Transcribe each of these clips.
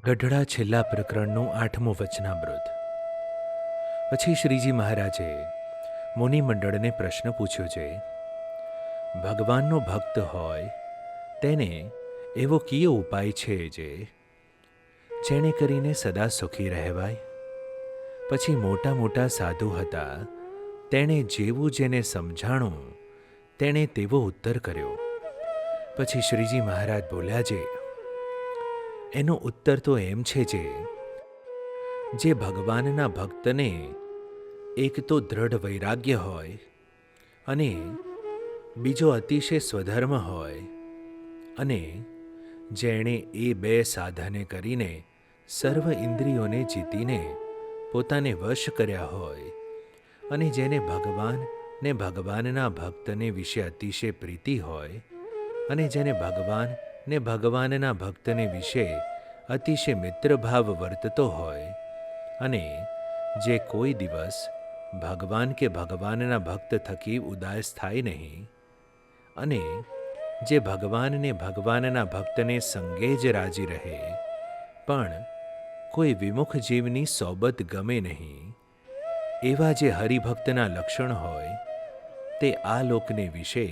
ગઢડા છેલ્લા પ્રકરણનું 8મું વચનામૃત. પછી શ્રીજી મહારાજે મુનિમંડળને પ્રશ્ન પૂછ્યો છે, ભગવાનનો ભક્ત હોય તેને એવો કયો ઉપાય છે જેણે કરીને સદા સુખી રહેવાય? પછી મોટા મોટા સાધુ હતા, તેણે જેવું જેને સમજાણું તેણે તેવો ઉત્તર કર્યો. પછી શ્રીજી મહારાજ બોલ્યા છે, એનો ઉત્તર તો એમ છે જે ભગવાનના ભક્તને એક તો દ્રઢ વૈરાગ્ય હોય અને બીજો અતિશય સ્વધર્મ હોય, અને જેણે એ બે સાધને કરીને સર્વ ઇન્દ્રિયોને જીતીને પોતાને વશ કર્યા હોય, અને જેને ભગવાન ને ભગવાનના ભક્તને વિશે અતિશય પ્રીતિ હોય, અને જેને ભગવાન ને ભગવાનના ભક્તને વિશે અતિશય મિત્રભાવ વર્તતો હોય, અને જે કોઈ દિવસ ભગવાન કે ભગવાનના ભક્ત થકી ઉદાસ થાય નહીં, અને જે ભગવાન ને ભગવાનના ભક્તને સંગે જ રાજી રહે, પણ કોઈ વિમુખ જીવની સોબત ગમે નહીં, એવા જે હરિભક્તના લક્ષણ હોય, તે આ લોકને વિશે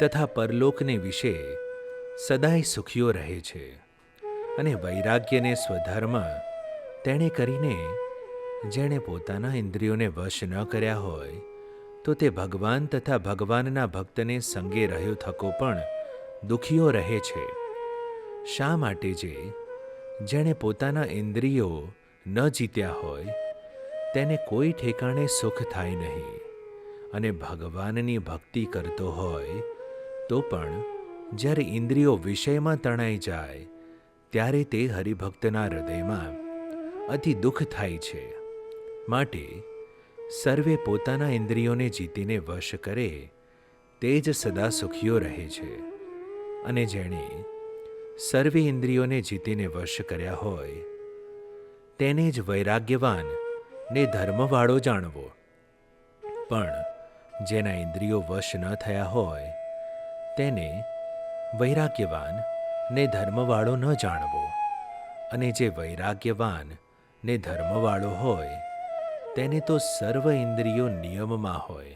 તથા પરલોકને વિશે સદાય સુખીઓ રહે છે. અને વૈરાગ્યને સ્વધર્મ તેણે કરીને જેણે પોતાના ઇન્દ્રિયોને વશ ન કર્યા હોય, તો તે ભગવાન તથા ભગવાનના ભક્તને સંગે રહ્યો થકો પણ દુખીઓ રહે છે. શા માટે? જેણે પોતાના ઇન્દ્રિયો ન જીત્યા હોય તેને કોઈ ઠેકાણે સુખ થાય નહીં, અને ભગવાનની ભક્તિ કરતો હોય તો પણ જ્યારે ઇન્દ્રિયો વિષયમાં તણાઈ જાય ત્યારે તે હરિભક્તના હૃદયમાં અતિ દુઃખ થાય છે. માટે સર્વે પોતાના ઇન્દ્રિયોને જીતીને વશ કરે તે જ સદા સુખીઓ રહે છે. અને જેણે સર્વે ઇન્દ્રિયોને જીતીને વશ કર્યા હોય તેને જ વૈરાગ્યવાન ને ધર્મવાળો જાણવો. પણ જેના ઇન્દ્રિયો વશ ન થયા હોય તેને વૈરાગ્યવાન ને ધર્મવાળો ન જાણવો. અને જે વૈરાગ્યવાન ને ધર્મવાળો હોય તેને તો સર્વ ઇન્દ્રિયો નિયમમાં હોય,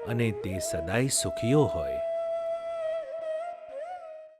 અને તે સદાય સુખીઓ હોય.